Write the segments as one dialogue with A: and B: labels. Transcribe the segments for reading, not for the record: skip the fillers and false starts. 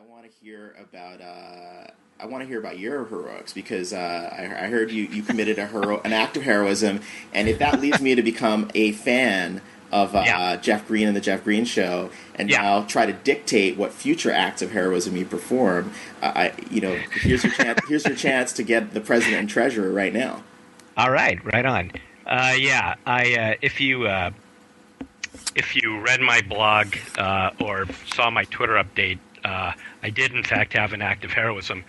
A: want to hear about your heroics because I heard you committed an act of heroism, and if that leads me to become a fan of
B: Yeah,
A: Jeff Green and the Jeff Green Show, and
B: yeah.
A: now try to dictate what future acts of heroism you perform, here's your chance. Here's your chance to get the president and treasurer right now.
B: All right, right on. Yeah, if you read my blog or saw my Twitter update, I did in fact have an act of heroism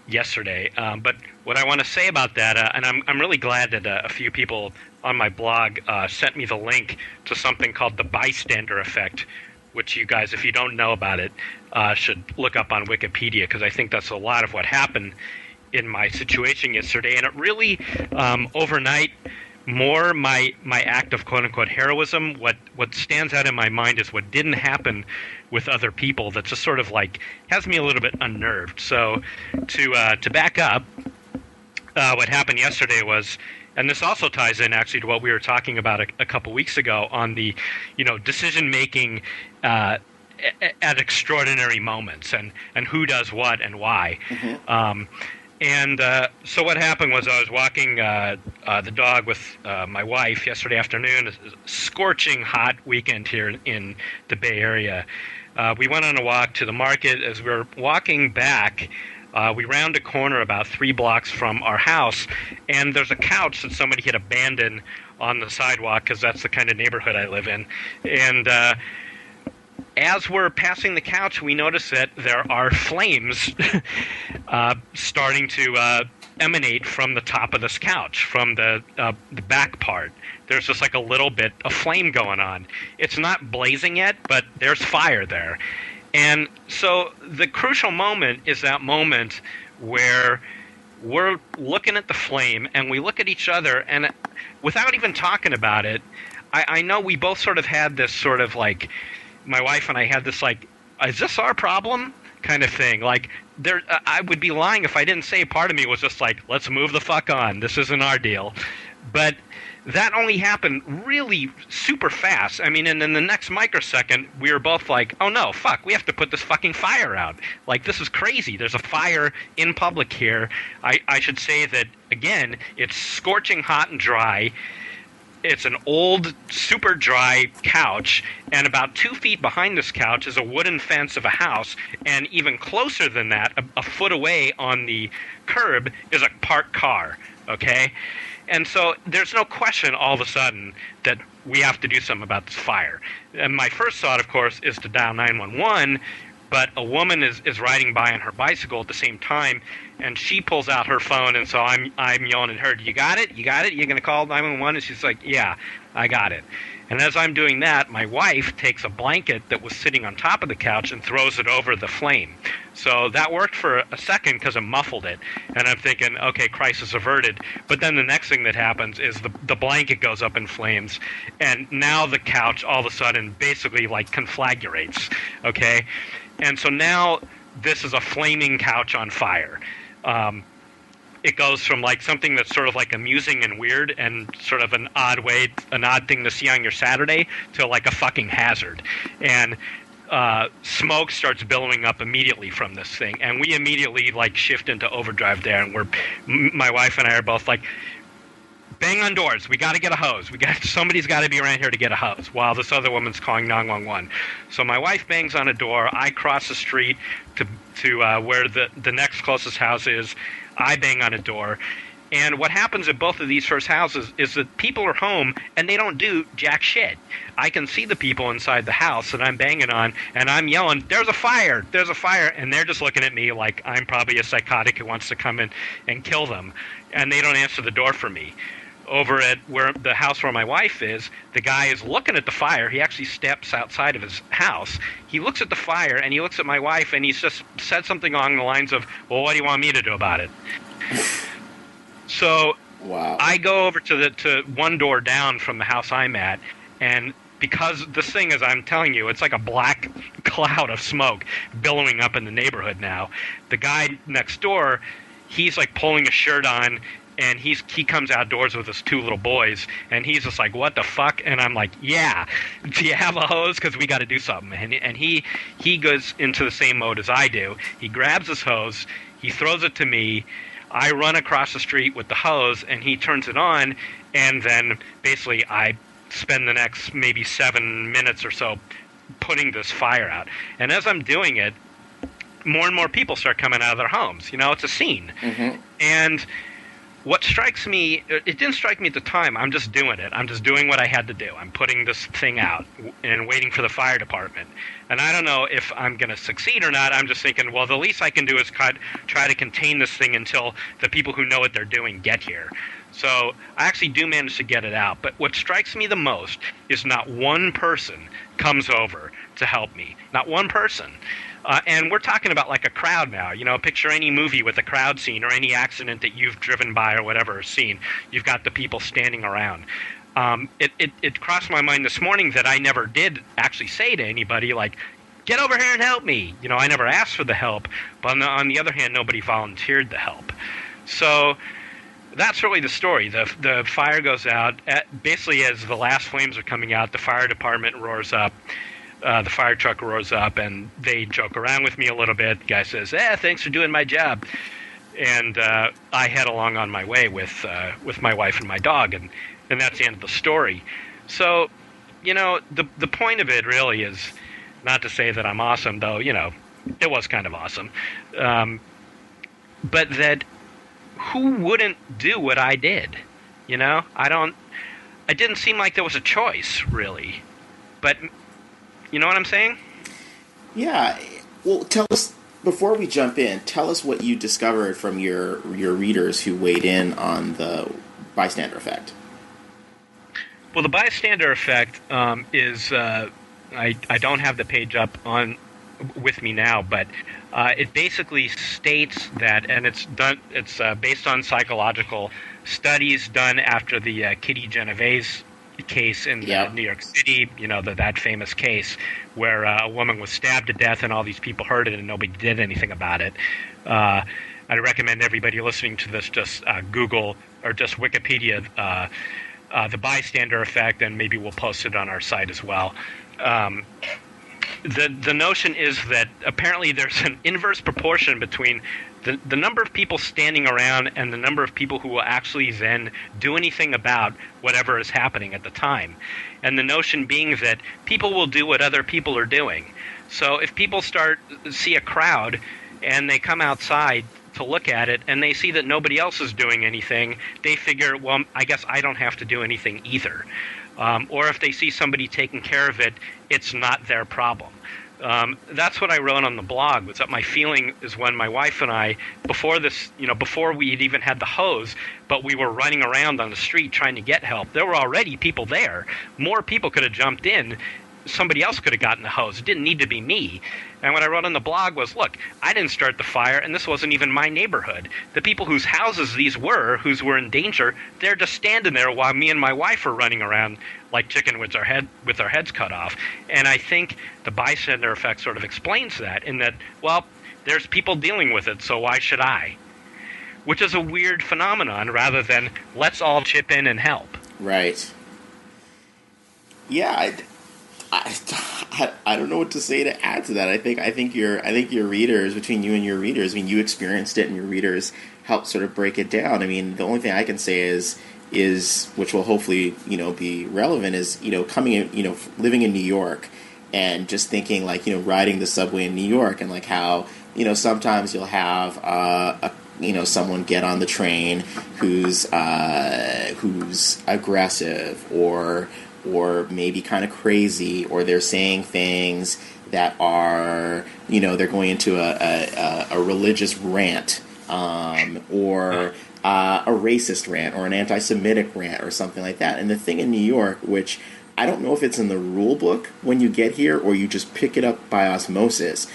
B: yesterday. But what I want to say about that, and I'm really glad that a few people on my blog sent me the link to something called the bystander effect, which you guys, if you don't know about it, should look up on Wikipedia, because I think that's a lot of what happened in my situation yesterday. And it really, overnight, more my act of quote unquote heroism. What stands out in my mind is what didn't happen with other people. That just sort of like has me a little bit unnerved. So to back up, what happened yesterday was, and this also ties in actually to what we were talking about a couple weeks ago on the, decision making at extraordinary moments, and who does what and why. And so what happened was I was walking the dog with my wife yesterday afternoon. A scorching hot weekend here in the Bay Area. We went on a walk to the market. As we were walking back, we round a corner about 3 blocks from our house, and there's a couch that somebody had abandoned on the sidewalk, because that's the kind of neighborhood I live in. And as we're passing the couch, we notice that there are flames starting to emanate from the top of this couch, from the back part. There's just like a little bit of flame going on. It's not blazing yet, but there's fire there. And so the crucial moment is that moment where we're looking at the flame and we look at each other, and without even talking about it, I know we both sort of had this sort of like, my wife and I had this like, is this our problem kind of thing? Like, I would be lying if I didn't say part of me was just like, let's move the fuck on. This isn't our deal. But that only happened really super fast. I mean, and in the next microsecond, we were both like, oh no, fuck, we have to put this fucking fire out. Like, this is crazy. There's a fire in public here. I should say that, again, it's scorching hot and dry. It's an old, super dry couch, and about 2 feet behind this couch is a wooden fence of a house, and even closer than that, a foot away on the curb, is a parked car, okay? And so there's no question all of a sudden that we have to do something about this fire. And my first thought, of course, is to dial 911, but a woman is riding by on her bicycle at the same time, and she pulls out her phone, and so I'm yelling at her, you got it? You got it? You're going to call 911? And she's like, yeah, I got it. And as I'm doing that, my wife takes a blanket that was sitting on top of the couch and throws it over the flame. So that worked for a second because it muffled it. And I'm thinking, okay, crisis averted. But then the next thing that happens is the blanket goes up in flames. And now the couch all of a sudden basically like conflagrates, okay? And so now this is a flaming couch on fire. It goes from like something that's sort of like amusing and weird and sort of an odd thing to see on your Saturday, to like a fucking hazard. And smoke starts billowing up immediately from this thing, and we immediately like shift into overdrive there, and my wife and I are both like, bang on doors. We got to get a hose. Somebody's got to be around here to get a hose, while this other woman's calling 911. So my wife bangs on a door. I cross the street to where the next closest house is. I bang on a door. And what happens at both of these first houses is that people are home and they don't do jack shit. I can see the people inside the house that I'm banging on, and I'm yelling, there's a fire, there's a fire, and they're just looking at me like I'm probably a psychotic who wants to come in and kill them. And they don't answer the door for me. Over at where the house where my wife is, the guy is looking at the fire. He actually steps outside of his house. He looks at the fire, and he looks at my wife, and he's just said something along the lines of, well, what do you want me to do about it? So
A: Wow.
B: I go over to one door down from the house I'm at, and because this thing, as I'm telling you, it's like a black cloud of smoke billowing up in the neighborhood now. The guy next door, he's like pulling a shirt on and he comes outdoors with his 2 little boys, and he's just like, "What the fuck?" And I'm like, "Yeah, do you have a hose? Because we got to do something." And he goes into the same mode as I do. He grabs his hose, he throws it to me. I run across the street with the hose, and he turns it on, and then basically I spend the next maybe 7 minutes or so putting this fire out. And as I'm doing it, more and more people start coming out of their homes. It's a scene.
A: Mm-hmm.
B: And what strikes me, it didn't strike me at the time. I'm just doing it. I'm just doing what I had to do. I'm putting this thing out and waiting for the fire department. And I don't know if I'm going to succeed or not. I'm just thinking, well, the least I can do is try to contain this thing until the people who know what they're doing get here. So I actually do manage to get it out. But what strikes me the most is not one person comes over to help me. Not one person. And we're talking about like a crowd now. Picture any movie with a crowd scene or any accident that you've driven by or whatever scene. You've got the people standing around. It crossed my mind this morning that I never did actually say to anybody, like, get over here and help me. I never asked for the help. But on the other hand, nobody volunteered the help. So that's really the story. The fire goes out. Basically, as the last flames are coming out, the fire department roars up. The fire truck roars up, and they joke around with me a little bit. The guy says, thanks for doing my job. And I head along on my way with my wife and my dog, and that's the end of the story. So, the point of it really is not to say that I'm awesome, though, it was kind of awesome. But that who wouldn't do what I did? It didn't seem like there was a choice, really. But you know what I'm saying?
A: Yeah. Well, tell us, before we jump in, tell us what you discovered from your readers who weighed in on the bystander effect.
B: Well, the bystander effect is I don't have the page up with me now, but it basically states that, and it's based on psychological studies done after the Kitty Genovese case in New York City, that famous case where a woman was stabbed to death and all these people heard it and nobody did anything about it. I recommend everybody listening to this just Google or just Wikipedia the bystander effect, and maybe we'll post it on our site as well. The notion is that apparently there's an inverse proportion between the number of people standing around and the number of people who will actually then do anything about whatever is happening at the time. And the notion being that people will do what other people are doing. So if people see a crowd and they come outside to look at it and they see that nobody else is doing anything, they figure, well, I guess I don't have to do anything either. Or if they see somebody taking care of it, it's not their problem. That's what I wrote on the blog, was that my feeling is when my wife and I, before we had even had the hose, but we were running around on the street trying to get help, there were already people there. More people could have jumped in. Somebody else could have gotten the hose. It didn't need to be me. And what I wrote on the blog was, look, I didn't start the fire, and this wasn't even my neighborhood. The people whose houses these were, who were in danger, they're just standing there while me and my wife are running around like chicken with our heads cut off. And I think the bystander effect sort of explains that, in that, well, there's people dealing with it, so why should I? Which is a weird phenomenon, rather than let's all chip in and help.
A: Right. Yeah, I don't know what to say to add to that. I think your readers, between you and your readers, I mean, you experienced it and your readers helped sort of break it down. I mean, the only thing I can say is which will hopefully, be relevant, is, coming in, living in New York and just thinking, like, riding the subway in New York, and like how, sometimes you'll have someone get on the train who's aggressive or maybe kind of crazy, or they're saying things that are, they're going into a religious rant, or a racist rant, or an anti-Semitic rant, or something like that. And the thing in New York, which I don't know if it's in the rule book when you get here, or you just pick it up by osmosis,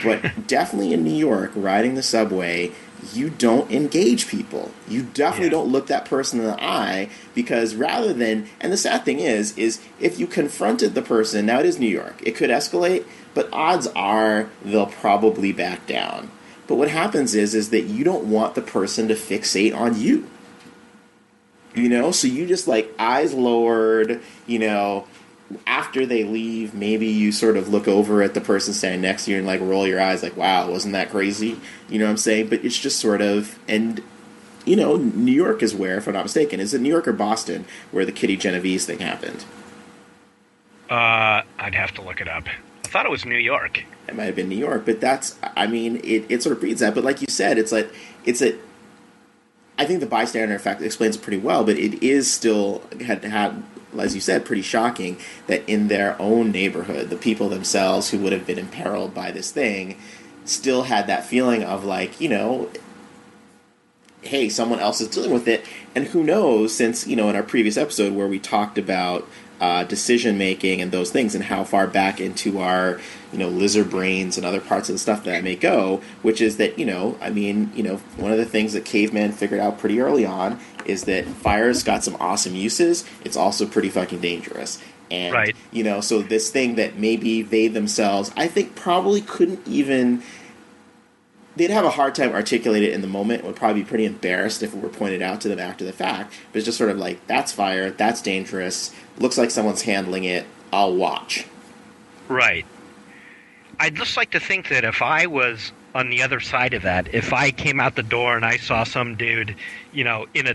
A: but definitely in New York, riding the subway, you don't engage people. You definitely don't look that person in the eye, because rather than, and the sad thing is if you confronted the person, now it is New York, it could escalate, but odds are they'll probably back down. But what happens is that you don't want the person to fixate on you. You know, so you just like eyes lowered, you know, after they leave, maybe you sort of look over at the person standing next to you and like roll your eyes like, wow, wasn't that crazy? You know what I'm saying? But it's just sort of, and you know, New York is where, if I'm not mistaken, is it New York or Boston where the Kitty Genovese thing happened?
B: I'd have to look it up. I thought it was New York.
A: It might have been New York, but that's, I mean, it sort of breeds that. But like you said, it's like, it's a, I think the bystander effect explains it pretty well, but it is still, had, as you said, pretty shocking that in their own neighborhood, the people themselves who would have been imperiled by this thing still had that feeling of like, you know, hey, someone else is dealing with it. And who knows, since, you know, in our previous episode where we talked about decision making and those things and how far back into our, you know, lizard brains and other parts of the stuff that may go, which is that, you know, I mean, you know, one of the things that cavemen figured out pretty early on is that fire's got some awesome uses. It's also pretty fucking dangerous. And,
B: right.
A: You know, so this thing that maybe they themselves, I think probably couldn't even, they'd have a hard time articulating it in the moment, would probably be pretty embarrassed if it were pointed out to them after the fact. But it's just sort of like, that's fire, that's dangerous, looks like someone's handling it, I'll watch.
B: Right. I'd just like to think that if I was on the other side of that, if I came out the door and I saw some dude, you know, in a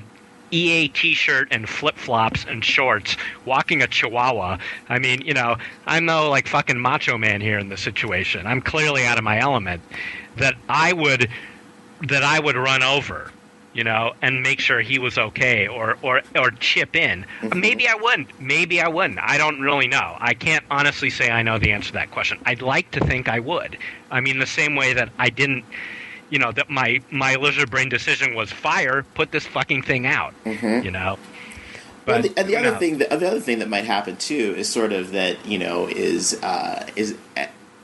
B: EA t-shirt and flip-flops and shorts walking a chihuahua, I mean, you know, I'm no like fucking macho man here in this situation. I'm clearly out of my element. That I would run over, you know, and make sure he was okay, or chip in.
A: Mm-hmm.
B: Maybe I wouldn't. I don't really know. I can't honestly say I know the answer to that question. I'd like to think I would. I mean, the same way that I didn't, you know, that my lizard brain decision was fire, put this fucking thing out, you know. But
A: well, the other thing that might happen too is sort of that, you know, is a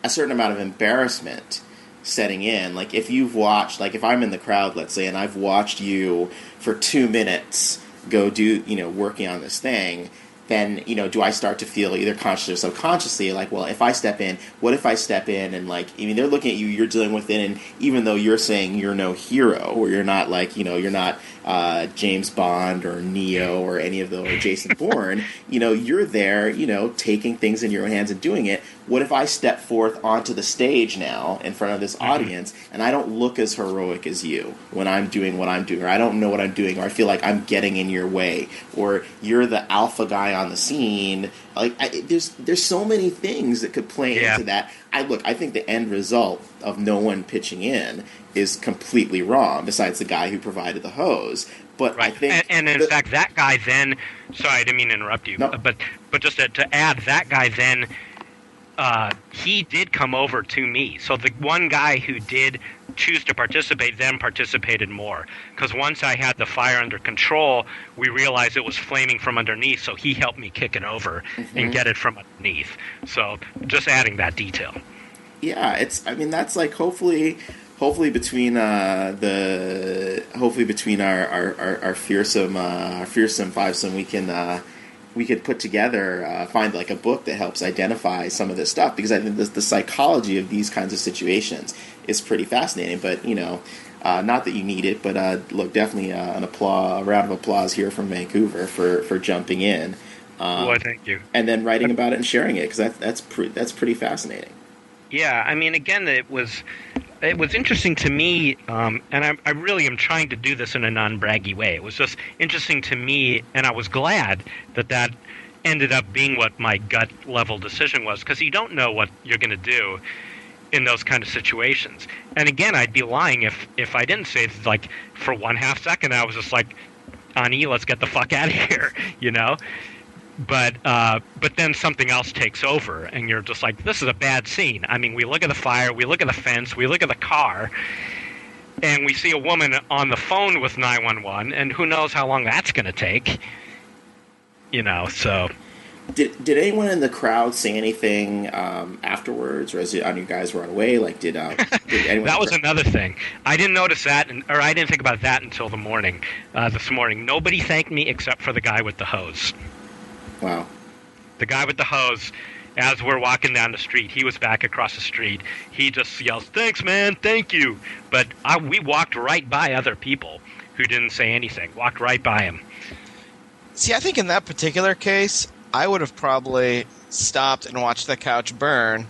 A: certain amount of embarrassment setting in. Like if you've watched, like if I'm in the crowd, let's say, and I've watched you for 2 minutes go do, you know, working on this thing, then, you know, do I start to feel either consciously or subconsciously like, well, if I step in, what if I step in and like, I mean, they're looking at you, you're dealing with it, and even though you're saying you're no hero, or you're not like, you know, you're not James Bond or Neo or any of those, or Jason Bourne, you know, you're there, you know, taking things in your own hands and doing it. What if I step forth onto the stage now in front of this audience and I don't look as heroic as you when I'm doing what I'm doing, or I don't know what I'm doing, or I feel like I'm getting in your way, or you're the alpha guy on the scene? Like, there's so many things that could play into that. I think the end result of no one pitching in is completely wrong, besides the guy who provided the hose. But
B: right.
A: I think...
B: And in fact, that guy then... Sorry, I didn't mean to interrupt you.
A: No.
B: But just to add, that guy then... he did come over to me. So the one guy who did choose to participate then participated more. Because once I had the fire under control, we realized it was flaming from underneath, so he helped me kick it over and get it from underneath. So just adding that detail.
A: Yeah, it's, I mean, that's like hopefully between our fearsome fivesome, we could put together, find like a book that helps identify some of this stuff, because I think the psychology of these kinds of situations is pretty fascinating. But, you know, not that you need it, but look, definitely a round of applause here from Vancouver for jumping in.
B: Well, thank you.
A: And then writing about it and sharing it, because that's pretty fascinating.
B: Yeah, I mean, again, it was interesting to me, and I really am trying to do this in a non-braggy way. It was just interesting to me, and I was glad that ended up being what my gut-level decision was, because you don't know what you're going to do in those kind of situations. And again, I'd be lying if I didn't say, like, for 1/2 second, I was just like, Ani, let's get the fuck out of here, you know? But then something else takes over, and you're just like, this is a bad scene. I mean, we look at the fire, we look at the fence, we look at the car, and we see a woman on the phone with 911, and who knows how long that's going to take, you know, so...
A: Did anyone in the crowd say anything afterwards, or as you guys were on the way? Like, did anyone?
B: That was another thing. I didn't notice that, or I didn't think about that until the morning. This morning, nobody thanked me except for the guy with the hose.
A: Wow.
B: The guy with the hose, as we're walking down the street, he was back across the street. He just yells, "Thanks, man, thank you." But we walked right by other people who didn't say anything. Walked right by him.
C: See, I think in that particular case, I would have probably stopped and watched the couch burn,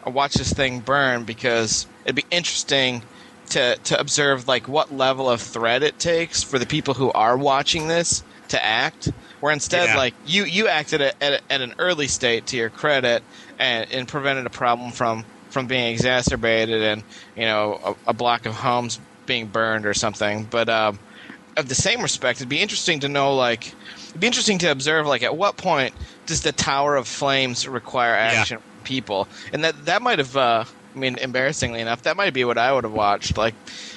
C: or watch this thing burn, because it'd be interesting to observe like what level of threat it takes for the people who are watching this to act. Where instead,
B: Yeah.
C: like you acted at an early state to your credit, and prevented a problem from being exacerbated, and a block of homes being burned or something. But of the same respect, it'd be interesting to know, like, it'd be interesting to observe, like, at what point does the Tower of Flames require action from people? And that might have, I mean, embarrassingly enough, that might be what I would have watched. Like,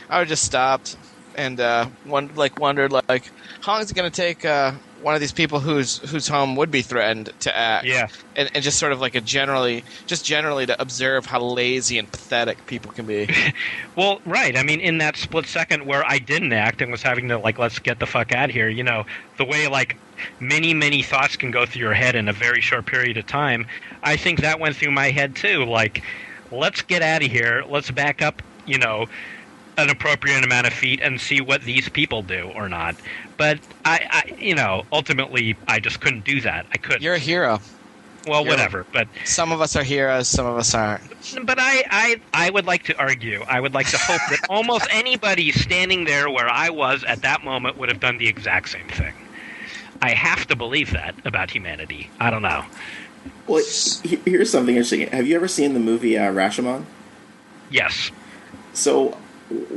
C: I would have just stopped and wondered, like, how long is it going to take one of these people whose home would be threatened to act?
B: Yeah.
C: And just sort of like generally to observe how lazy and pathetic people can be.
B: Well, right. I mean, in that split second where I didn't act and was having to, like, let's get the fuck out of here, the way, like, many thoughts can go through your head in a very short period of time, I think that went through my head too. Like, let's get out of here. Let's back up, an appropriate amount of feet and see what these people do or not. But ultimately, I just couldn't do that. I couldn't.
C: You're a hero.
B: Well, whatever. But
C: some of us are heroes, some of us aren't.
B: But I would like to argue. I would like to hope that almost anybody standing there where I was at that moment would have done the exact same thing. I have to believe that about humanity. I don't know.
A: Well, here's something interesting. Have you ever seen the movie Rashomon?
B: Yes.
A: So,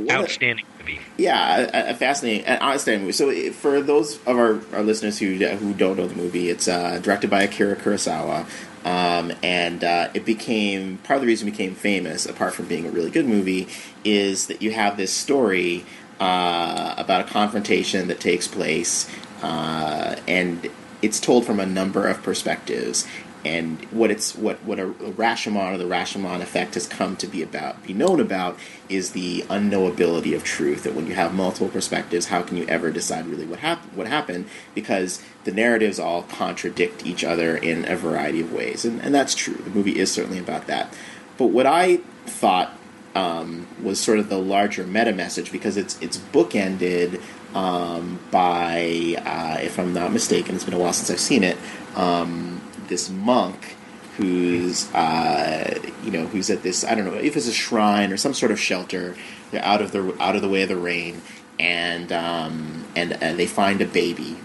B: outstanding movie.
A: Yeah, a fascinating, an outstanding movie. So, for those of our listeners who don't know the movie, it's directed by Akira Kurosawa, and it became part of the reason it became famous, apart from being a really good movie, is that you have this story about a confrontation that takes place, and it's told from a number of perspectives. And what a Rashomon or the Rashomon effect has come to be known about, is the unknowability of truth. That when you have multiple perspectives, how can you ever decide really what happened? Because the narratives all contradict each other in a variety of ways, and that's true. The movie is certainly about that. But what I thought was sort of the larger meta message, because it's bookended by, if I'm not mistaken, it's been a while since I've seen it. This monk who's who's at this, I don't know if it's a shrine or some sort of shelter. They're out of the way of the rain, and they find a baby,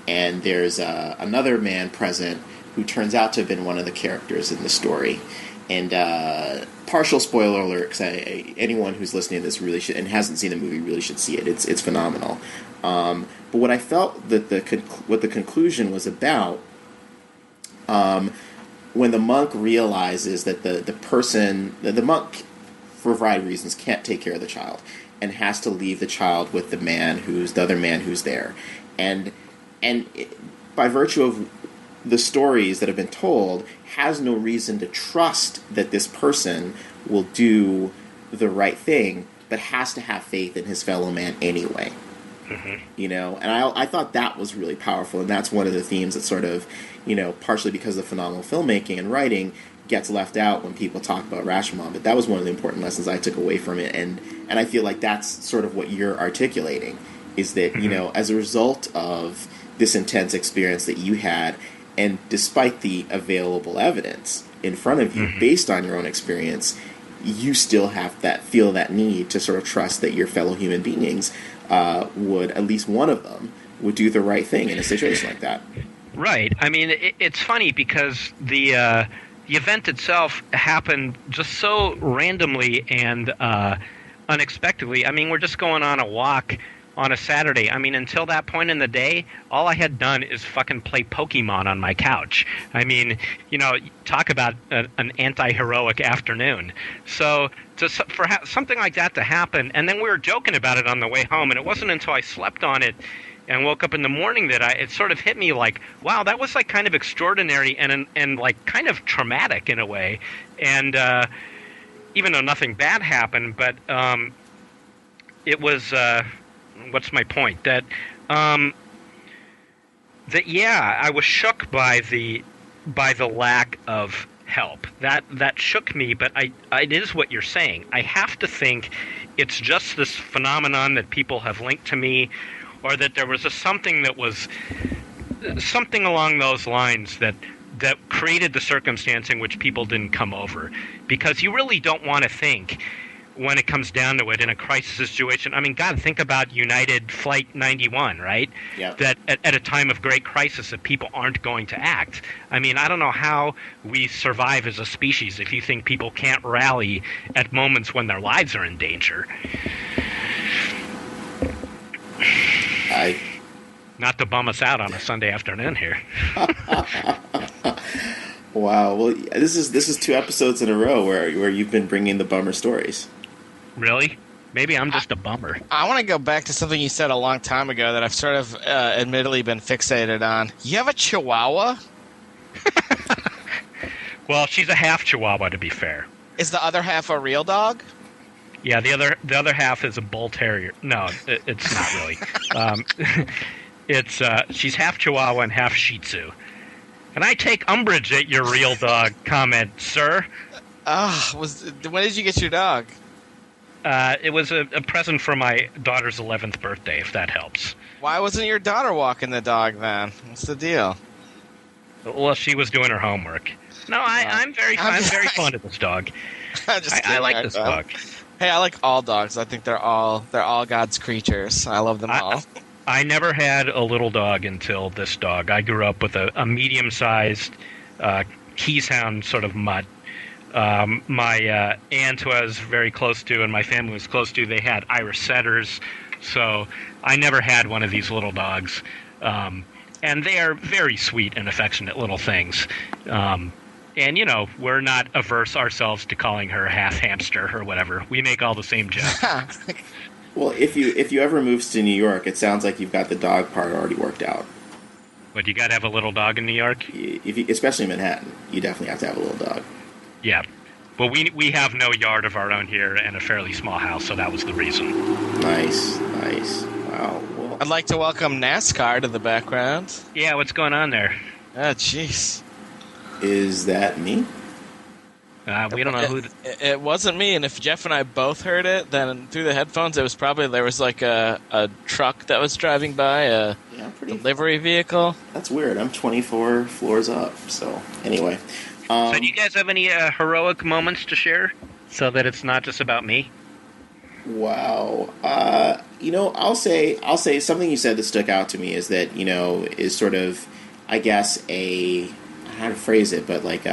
A: and there's another man present who turns out to have been one of the characters in the story. And partial spoiler alert, because anyone who's listening to this really should, and hasn't seen the movie, really should see it. It's phenomenal. But what I felt that what the conclusion was about. When the monk realizes that the monk, for a variety of reasons, can't take care of the child and has to leave the child with the other man who's there, and by virtue of the stories that have been told, has no reason to trust that this person will do the right thing, but has to have faith in his fellow man anyway. Mm-hmm. And I thought that was really powerful, and that's one of the themes that sort of, partially because of the phenomenal filmmaking and writing, gets left out when people talk about Rashomon. But that was one of the important lessons I took away from it, and I feel like that's sort of what you're articulating, is that, mm-hmm. As a result of this intense experience that you had, and despite the available evidence in front of you, mm-hmm. based on your own experience, you still feel that need to sort of trust that your fellow human beings would, at least one of them, would do the right thing in a situation like that.
B: Right. I mean, it's funny because the event itself happened just so randomly and unexpectedly. I mean, we're just going on a walk on a Saturday. I mean, until that point in the day, all I had done is fucking play Pokemon on my couch. I mean, talk about an anti-heroic afternoon. So for something like that to happen, and then we were joking about it on the way home, and it wasn't until I slept on it and woke up in the morning that it sort of hit me like, wow, that was like kind of extraordinary and like kind of traumatic in a way. And even though nothing bad happened, but it was... what's my point? That yeah, I was shook by the lack of help. That shook me, but it is what you're saying. I have to think it's just this phenomenon that people have linked to me, or that there was something that was something along those lines that created the circumstance in which people didn't come over, because you really don't want to think, when it comes down to it, in a crisis situation. I mean, God, think about United Flight 91, right?
A: Yeah.
B: That at a time of great crisis, that people aren't going to act. I mean, I don't know how we survive as a species if you think people can't rally at moments when their lives are in danger. Not to bum us out on a Sunday afternoon here.
A: Wow. Well, this is 2 episodes in a row where you've been bringing the bummer stories.
B: Really? Maybe I'm just a bummer.
C: I want to go back to something you said a long time ago that I've sort of admittedly been fixated on. You have a Chihuahua?
B: Well, she's a half Chihuahua, to be fair.
C: Is the other half a real dog?
B: Yeah, the other half is a bull terrier. No, it's not really. She's half Chihuahua and half Shih Tzu. And I take umbrage at your real dog comment, sir.
C: When did you get your dog?
B: It was a present for my daughter's 11th birthday, if that helps.
C: Why wasn't your daughter walking the dog then? What's the deal?
B: Well, she was doing her homework. No, I'm very fond of this dog. I like this dog.
C: Hey, I like all dogs. I think they're all God's creatures. I love them all.
B: I never had a little dog until this dog. I grew up with a medium-sized Keeshond sort of mutt. My aunt, who I was very close to, and my family was close to, they had Irish setters. So I never had one of these little dogs. And they are very sweet and affectionate little things. And, you know, we're not averse ourselves to calling her half hamster or whatever. We make all the same jokes.
A: Well, if you ever moves to New York, it sounds like you've got the dog part already worked out.
B: But you got to have a little dog in New York?
A: Especially in Manhattan, you definitely have to have a little dog.
B: Yeah. Well, we have no yard of our own here and a fairly small house, so that was the reason.
A: Nice. Wow. Well,
C: I'd like to welcome NASCAR to the background.
B: Yeah, what's going on there?
C: Oh, jeez.
A: Is that me?
B: We don't know who...
C: It wasn't me, and if Jeff and I both heard it, then through the headphones, it was probably there was like a truck that was driving by, a delivery vehicle.
A: That's weird. I'm 24 floors up, so anyway.
B: So do you guys have any heroic moments to share so that it's not just about me?
A: Wow. I'll say something you said that stuck out to me is that, is sort of, I guess, how to phrase it, but like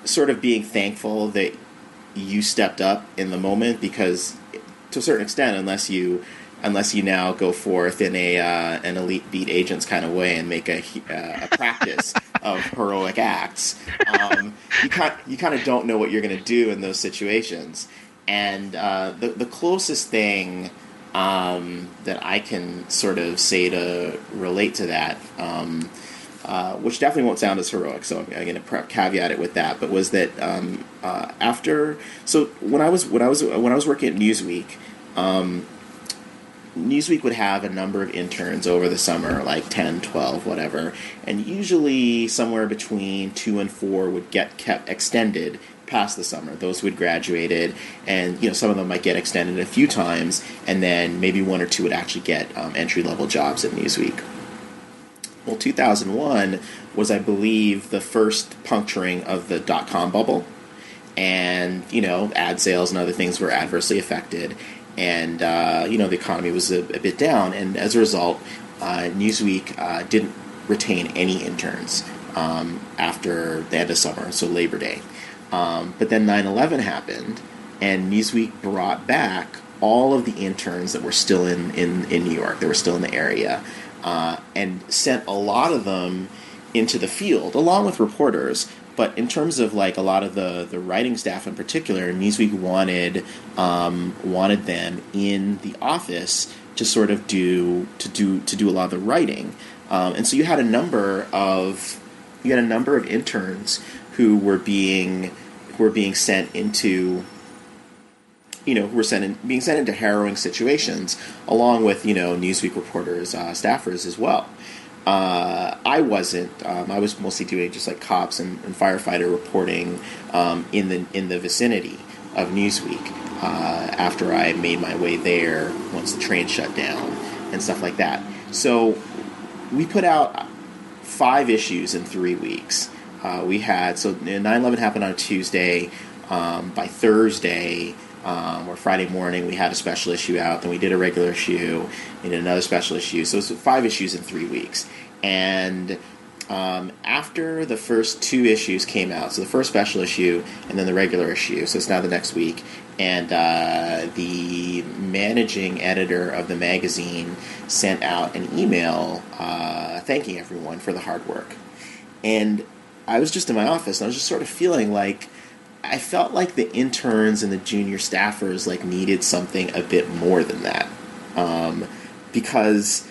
A: sort of being thankful that you stepped up in the moment, because to a certain extent, unless you now go forth in an elite beat agents kind of way and make a practice of heroic acts, you kind of don't know what you're going to do in those situations. And the closest thing that I can sort of say to relate to that, which definitely won't sound as heroic, so I'm going to caveat it with that. But was that when I was working at Newsweek, Newsweek would have a number of interns over the summer, like 10, 12, whatever, and usually somewhere between 2 and 4 would get kept extended past the summer. Those who had graduated, and some of them might get extended a few times, and then maybe 1 or 2 would actually get entry-level jobs at Newsweek. Well, 2001 was, I believe, the first puncturing of the dot-com bubble, and ad sales and other things were adversely affected, and the economy was a bit down, and as a result, Newsweek didn't retain any interns after the end of summer, so Labor Day. But then 9/11 happened, and Newsweek brought back all of the interns that were still in New York, that were still in the area, and sent a lot of them into the field, along with reporters. But in terms of like a lot of the writing staff in particular, Newsweek wanted them in the office to sort of do a lot of the writing, and so you had a number of interns who were being sent into being sent into harrowing situations, along with Newsweek reporters, staffers as well. I wasn't. I was mostly doing just like cops and firefighter reporting in the vicinity of Newsweek after I made my way there once the train shut down and stuff like that. So we put out 5 issues in 3 weeks. We had, so 9/11 happened on a Tuesday. By Thursday or Friday morning, we had a special issue out. Then we did a regular issue, and another special issue. So it's 5 issues in 3 weeks. And after the first 2 issues came out, so the first special issue and then the regular issue, so it's now the next week, and the managing editor of the magazine sent out an email thanking everyone for the hard work. And I was just in my office, and I was just sort of feeling like, I felt like the interns and the junior staffers like needed something a bit more than that, because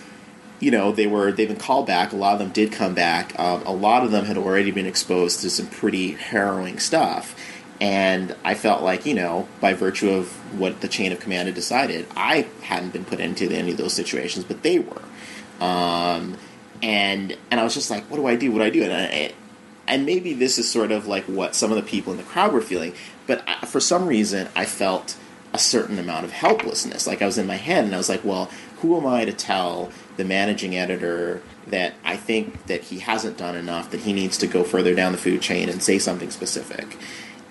A: they've been called back. A lot of them did come back. A lot of them had already been exposed to some pretty harrowing stuff, and I felt like by virtue of what the chain of command had decided, I hadn't been put into any of those situations, but they were, and I was just like, what do I do? What do I do? And maybe this is sort of like what some of the people in the crowd were feeling, but for some reason I felt a certain amount of helplessness. Like I was in my head and I was like, well, who am I to tell the managing editor that I think that he hasn't done enough, that he needs to go further down the food chain and say something specific?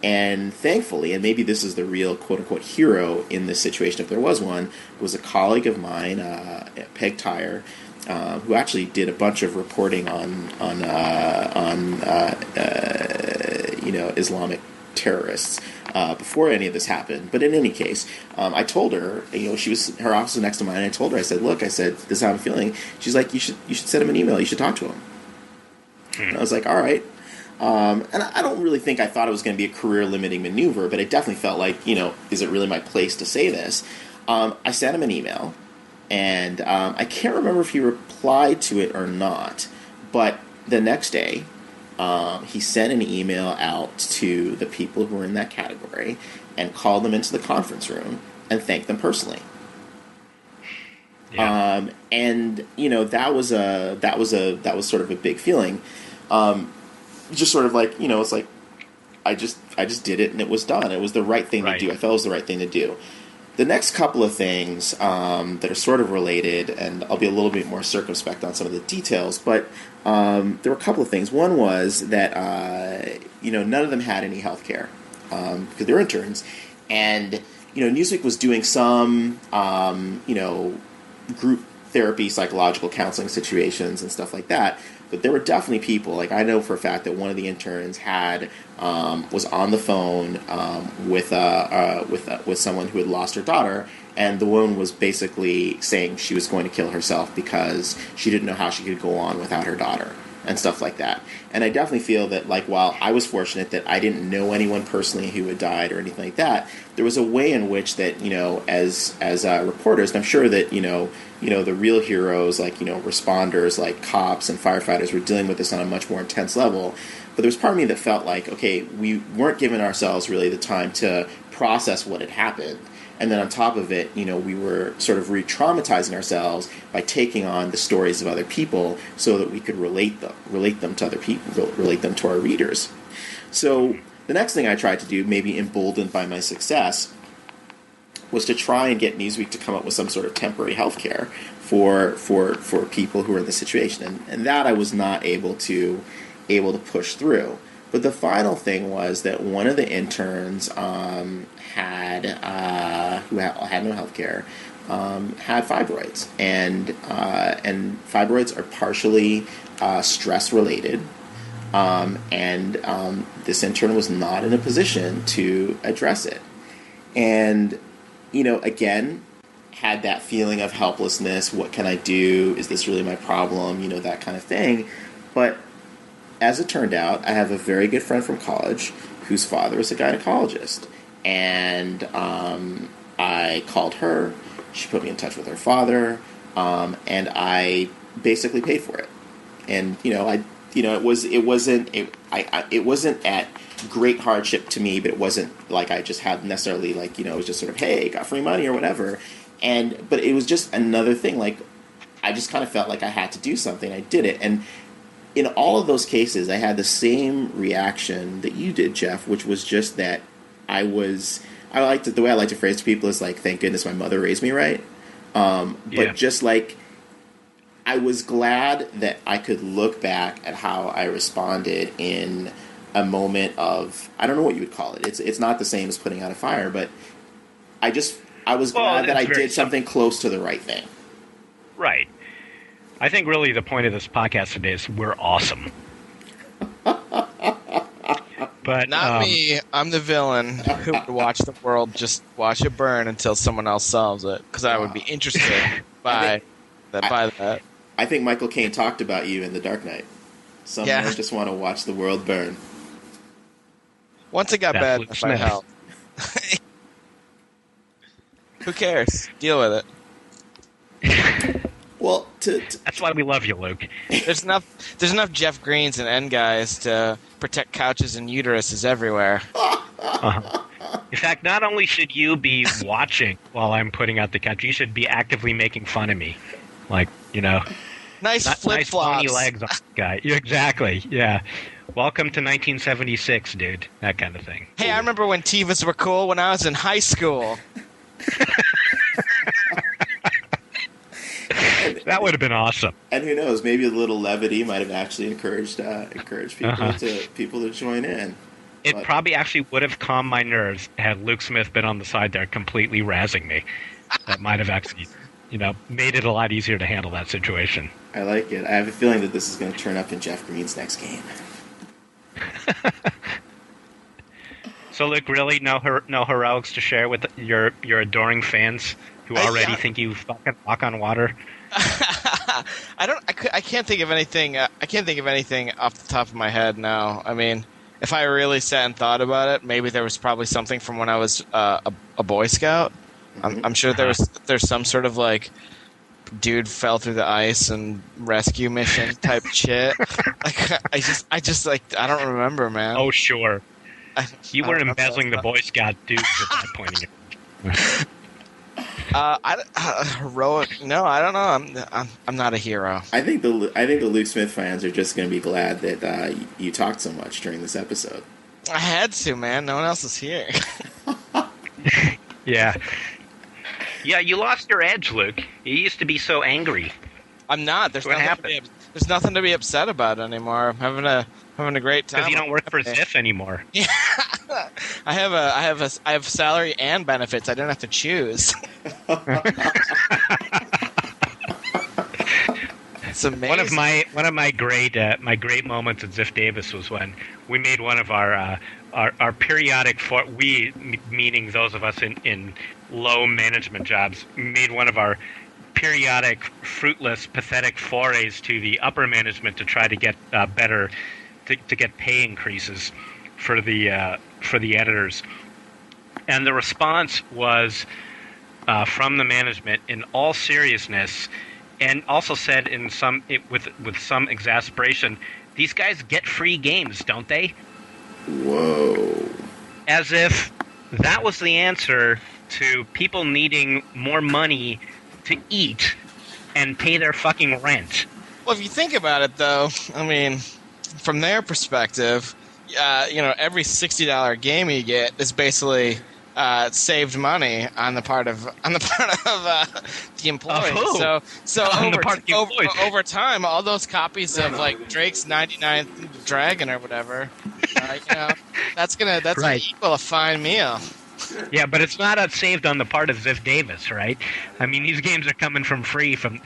A: And thankfully, and maybe this is the real quote-unquote hero in this situation, if there was one, was a colleague of mine, Peg Tyre, who actually did a bunch of reporting on Islamic terrorists before any of this happened. But in any case, I told her, her office was next to mine, and I told her, I said, look, this is how I'm feeling. She's like, you should send him an email. You should talk to him. And I was like, all right. And I don't really think I thought it was going to be a career-limiting maneuver, but it definitely felt like, is it really my place to say this? I sent him an email. And I can't remember if he replied to it or not, but the next day, he sent an email out to the people who were in that category and called them into the conference room and thanked them personally.
B: Yeah.
A: And that was sort of a big feeling. Just sort of like it's like I just did it and it was done. It was the right thing to do. I felt it was the right thing to do. The next couple of things that are sort of related, and I'll be a little bit more circumspect on some of the details, but there were a couple of things. One was that, none of them had any health care because they were interns. And, Newsweek was doing some, group therapy, psychological counseling situations and stuff like that. But there were definitely people, like I know for a fact that one of the interns was on the phone with someone who had lost her daughter, and the woman was basically saying she was going to kill herself because she didn't know how she could go on without her daughter and stuff like that. And I definitely feel that, like, while I was fortunate that I didn't know anyone personally who had died or anything like that, there was a way in which that, as reporters, and I'm sure that, the real heroes, like, responders, like cops and firefighters, were dealing with this on a much more intense level. But there was part of me that felt like, okay, we weren't giving ourselves really the time to process what had happened. And then on top of it, we were sort of re-traumatizing ourselves by taking on the stories of other people so that we could relate them to other people, relate them to our readers. So the next thing I tried to do, maybe emboldened by my success, was to try and get Newsweek to come up with some sort of temporary health care for people who are in this situation. And that I was not able to push through. But the final thing was that one of the interns who had no health care had fibroids, and fibroids are partially stress related, and this intern was not in a position to address it, and again had that feeling of helplessness. What can I do? Is this really my problem? That kind of thing. But as it turned out, I have a very good friend from college whose father is a gynecologist. And I called her. She put me in touch with her father. And I basically paid for it. And, it wasn't at great hardship to me, but it wasn't like I just had necessarily it was just sort of, hey, got free money or whatever. But it was just another thing. Like, I just kind of felt like I had to do something. I did it. And in all of those cases, I had the same reaction that you did, Jeff, which was just that the way I like to phrase to people is like, thank goodness my mother raised me right. But just like, I was glad that I could look back at how I responded in a moment of, I don't know what you would call it. It's not the same as putting out a fire, but I was glad that I did something close to the right thing.
B: Right. I think really the point of this podcast today is we're awesome. But
C: not me. I'm the villain who would watch the world just watch it burn until someone else solves it, because I would be interested by that.
A: I think Michael Caine talked about you in The Dark Knight. Some men just want to watch the world burn.
C: Once it got bad enough, I helped. Who cares? Deal with it.
A: Well,
B: that's why we love you, Luke.
C: There's enough Jeff Greens and N guys to protect couches and uteruses everywhere.
B: In fact, not only should you be watching while I'm putting out the couch, you should be actively making fun of me. Like,
C: nice flip-flops.
B: Nice bony legs on the guy. Exactly, yeah. Welcome to 1976, dude. That kind of thing.
C: Hey, I remember when Tivas were cool when I was in high school.
B: That would have been awesome.
A: And who knows? Maybe a little levity might have actually encouraged people to join in.
B: It probably actually would have calmed my nerves had Luke Smith been on the side there completely razzing me. That might have actually, made it a lot easier to handle that situation.
A: I like it. I have a feeling that this is going to turn up in Jeff Green's next game.
B: So, Luke, really no heroics to share with your adoring fans who already think you fucking walk on water?
C: I can't think of anything. I can't think of anything off the top of my head now. I mean, if I really sat and thought about it, maybe there was probably something from when I was a Boy Scout. I'm sure there's some sort of like dude fell through the ice and rescue mission type shit. Like I just I don't remember, man.
B: Oh sure, you were embezzling the Boy Scout dudes at that point.
C: Heroic? No, I don't know. I'm not a hero.
A: I think the Luke Smith fans are just going to be glad that you talked so much during this episode.
C: I had to, man. No one else is here.
B: Yeah. Yeah, you lost your edge, Luke. You used to be so angry.
C: I'm not. There's nothing to be upset about anymore. I'm having a great time.
B: Because you don't work for Ziff anymore.
C: Yeah. I have salary and benefits. I don't have to choose. It's amazing.
B: One of my great moments at Ziff Davis was when we made one of our periodic meaning those of us in low management jobs, made one of our periodic fruitless pathetic forays to the upper management to try to get better to get pay increases for the editors, and the response was from the management in all seriousness, and also said with some exasperation, "These guys get free games, don't they?"
A: Whoa!
B: As if that was the answer to people needing more money to eat and pay their fucking rent.
C: Well, if you think about it, though, I mean, from their perspective, every $60 game you get is basically saved money on the part of the employee. Over time, all those copies of like Drake's 99th Dragon or whatever, that's gonna equal a fine meal.
B: Yeah, but it's not saved on the part of Ziff Davis, right? I mean, these games are coming from free from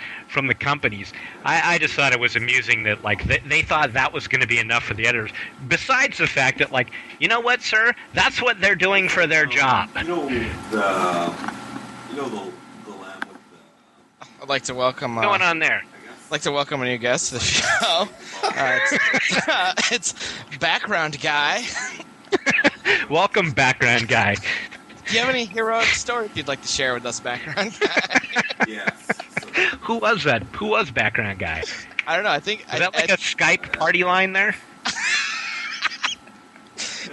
B: the companies. I just thought it was amusing that they thought that was going to be enough for the editors. Besides the fact that you know what, sir, that's what they're doing for their job.
D: The lamb with the.
C: I'd like to welcome.
B: What's going on there?
C: I'd like to welcome a new guest to the show. It's background guy.
B: Welcome, background guy.
C: Do you have any heroic stories you'd like to share with us, background guy?
D: Yes.
B: Who was that? Who was background guy?
C: I don't know. I think
B: is that like a Skype party line there?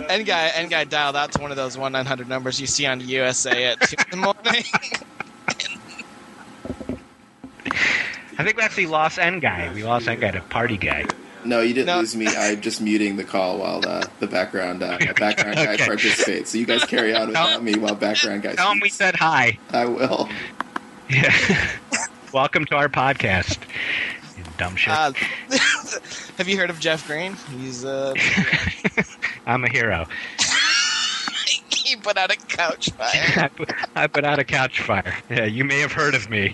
C: N guy dialed out to one of those 1-900 numbers you see on the USA at 2 in the morning.
B: I think we actually lost N guy. We lost N guy to party guy.
A: No, you didn't lose me. I'm just muting the call while the background guy participates. So you guys carry on without me while background guy.
B: Tell him we said hi.
A: I will.
B: Yeah. welcome to our podcast. You dumb shit.
C: Have you heard of Jeff Green? He's
B: I'm a hero.
C: he put out a couch fire.
B: I put out a couch fire. Yeah, you may have heard of me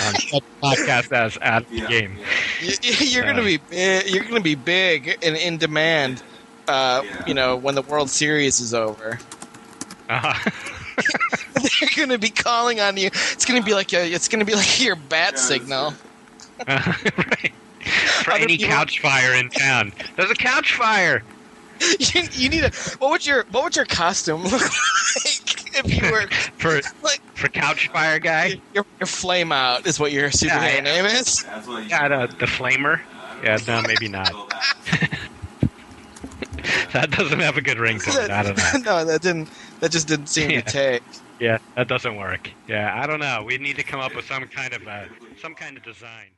B: on such podcast as out of the game.
C: You're gonna be big, you're gonna be big and in demand. When the World Series is over. They're gonna be calling on you. It's gonna be like your bat signal.
B: Right. For
C: Other
B: any
C: people-
B: couch fire in town. There's a couch fire.
C: You need a what would your costume look like if you were
B: for couch fire guy?
C: Your flame out is what your superhero name is.
D: That's what you
B: Yeah, the flamer. Yeah, no, maybe not. That doesn't have a good ring to it. I don't know.
C: No, that just didn't seem to take.
B: Yeah, that doesn't work. Yeah, I don't know. We need to come up with some kind of design.